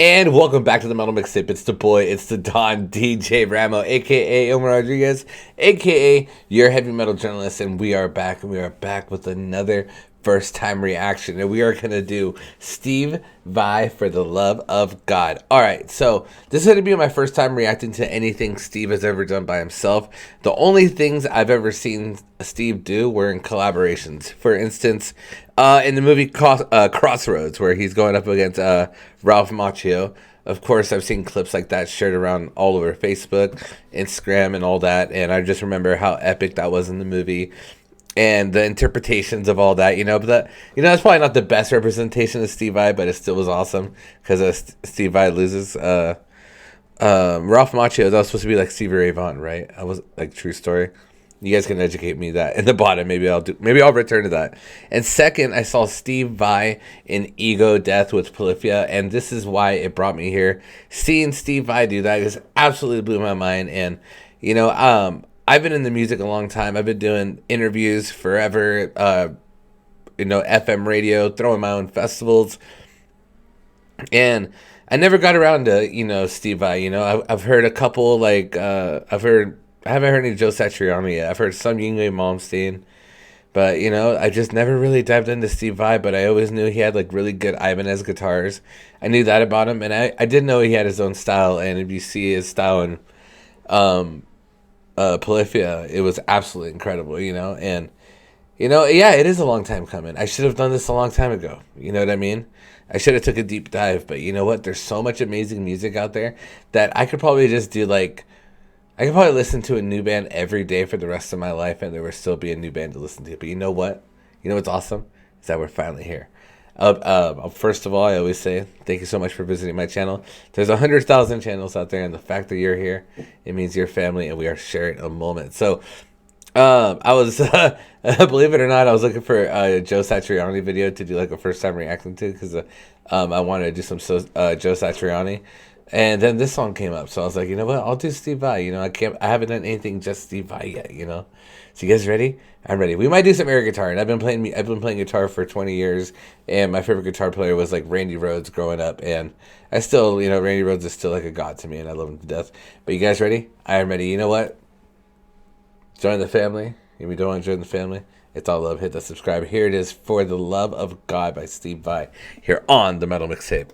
And welcome back to the Metal Mixtape. It's the boy, it's the Don DJ Ramo, aka Omar Rodriguez, aka your heavy metal journalist, and we are back, with another first time reaction, and we are gonna do Steve Vai for the Love of God. Alright, so this is gonna be my first time reacting to anything Steve has ever done by himself. The only things I've ever seen Steve do were in collaborations. For instance, in the movie Crossroads, where he's going up against Ralph Macchio. Of course, I've seen clips like that shared around all over Facebook, Instagram, and all that. And I just remember how epic that was in the movie, and the interpretations of all that. But that's probably not the best representation of Steve Vai, but it still was awesome because Steve Vai loses. Ralph Macchio, that was supposed to be like Stevie Ray Vaughan, right? I was like, true story. You guys can educate me that in the bottom. Maybe I'll return to that. And second, I saw Steve Vai in Ego Death with Polyphia, and this is why it brought me here. Seeing Steve Vai do that just absolutely blew my mind. And I've been in the music a long time. I've been doing interviews forever. FM radio, throwing my own festivals, and I never got around to Steve Vai. I've heard a couple I haven't heard any Joe Satriani yet. I've heard some Yngwie Malmsteen. But, I just never really dived into Steve Vai, but I always knew he had, really good Ibanez guitars. I knew that about him, and I did know he had his own style, and if you see his style in Polyphia, it was absolutely incredible, and, yeah, it is a long time coming. I should have done this a long time ago, you know what I mean? I should have took a deep dive, but you know what? There's so much amazing music out there that I could probably just do, I could probably listen to a new band every day for the rest of my life, and there would still be a new band to listen to. But you know what? You know what's awesome? Is that we're finally here. First of all, I always say thank you so much for visiting my channel. There's 100,000 channels out there, and the fact that you're here, it means you're family, and we are sharing a moment. So, I was, believe it or not, I was looking for a Joe Satriani video to do a first time reacting to, because I wanted to do some Joe Satriani. And then this song came up, so I was like, you know what? I'll do Steve Vai. I haven't done anything just Steve Vai yet. So you guys ready? I'm ready. We might do some air guitar, and I've been playing guitar for 20 years, and my favorite guitar player was Randy Rhoads growing up, and I still, Randy Rhoads is still a god to me, and I love him to death. But you guys ready? I am ready. You know what? Join the family. If you don't want to join the family, it's all love. Hit the subscribe. Here it is, For the Love of God by Steve Vai, here on the Metal Mixtape.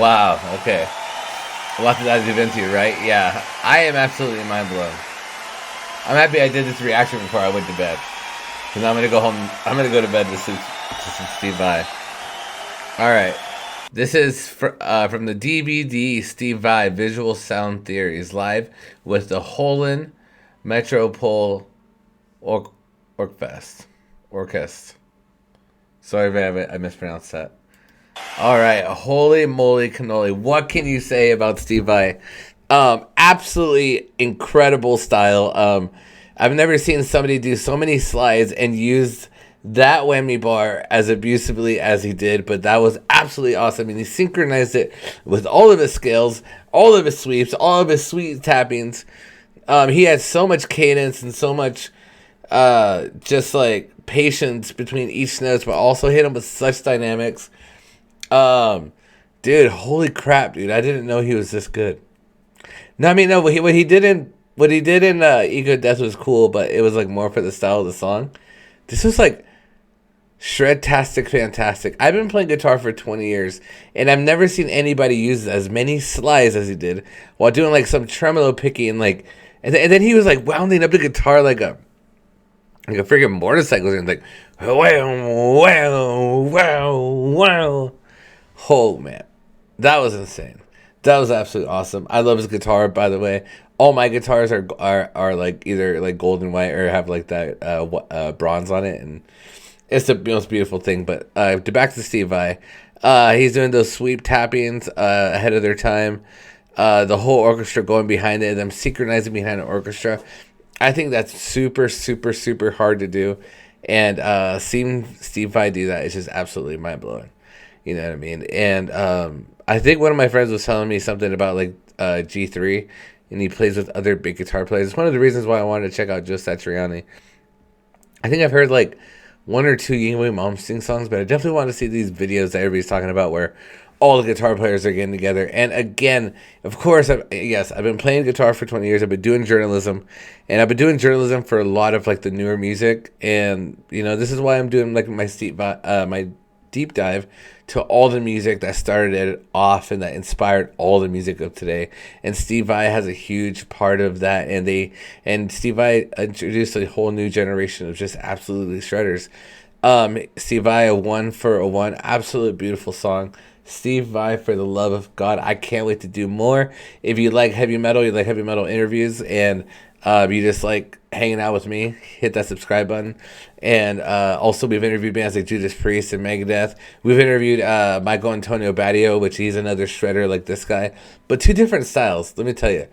Wow. Okay. A lot to dive into, right? Yeah. I am absolutely mind blown. I'm happy I did this reaction before I went to bed. Because I'm gonna go home. I'm gonna go to bed with some Steve Vai. All right. This is from the DVD Steve Vai Visual Sound Theories live with the Holland Metropole Orkfest. Orchest. Sorry if I mispronounced that. All right, holy moly cannoli! What can you say about Steve Vai? Absolutely incredible style. I've never seen somebody do so many slides and use that whammy bar as abusively as he did, but that was absolutely awesome. And he synchronized it with all of his scales, all of his sweeps, all of his sweet tappings. He had so much cadence and so much just like patience between each notes, but also hit him with such dynamics. Dude, holy crap, dude! I didn't know he was this good. No, I mean, no, what he did in Ego Death was cool, but it was like more for the style of the song. This was like shred-tastic, fantastic. I've been playing guitar for 20 years, and I've never seen anybody use as many slides as he did while doing like some tremolo picking, like, and then he was like wounding up the guitar like a freaking motorcycle, and like wow, wow, wow, wow. Oh man, that was insane. That was absolutely awesome. I love his guitar, by the way. All my guitars are like either like gold and white or have like that bronze on it, and it's the most beautiful thing. But back to Steve Vai, he's doing those sweep tappings ahead of their time. The whole orchestra going behind it, them synchronizing behind the orchestra. I think that's super, super, super hard to do, and seeing Steve Vai do that is just absolutely mind blowing. You know what I mean? And I think one of my friends was telling me something about like G3, and he plays with other big guitar players. It's one of the reasons why I wanted to check out Joe Satriani. I think I've heard like one or two Yingwei Malmsteen songs, but I definitely want to see these videos that everybody's talking about where all the guitar players are getting together. And again, of course, I've been playing guitar for 20 years. I've been doing journalism, and I've been doing journalism for a lot of like the newer music. And you know, this is why I'm doing like my deep dive to all the music that started it off and that inspired all the music of today. And Steve Vai has a huge part of that, and Steve Vai introduced a whole new generation of just absolutely shredders. Steve Vai, a 1 for a 1, absolute beautiful song. Steve Vai, for the love of God, I can't wait to do more. If you like heavy metal, you like heavy metal interviews, and you just like hanging out with me, hit that subscribe button. And also, we've interviewed bands like Judas Priest and Megadeth. We've interviewed Michael Antonio Badio, which he's another shredder like this guy, but two different styles. Let me tell you,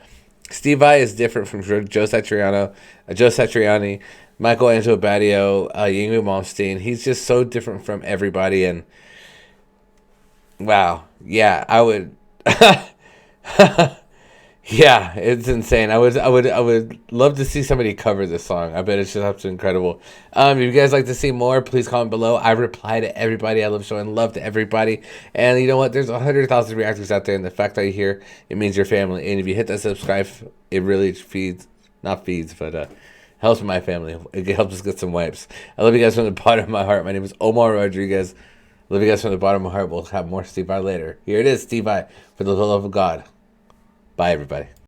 Steve Vai is different from Joe Satriani, Michael Angelo Badio, Yngwie Malmsteen. He's just so different from everybody, and wow, yeah, I would. Yeah, it's insane. I would love to see somebody cover this song. I bet it's just absolutely incredible. If you guys like to see more, please comment below. I reply to everybody. I love showing love to everybody. And you know what? There's 100,000 reactors out there, and the fact that you're here, it means you're family. And if you hit that subscribe, it really helps my family. It helps us get some wipes. I love you guys from the bottom of my heart. My name is Omar Rodriguez. Love you guys from the bottom of my heart. We'll have more Steve Vai later. Here it is, Steve Vai, for the love of God. Bye, everybody.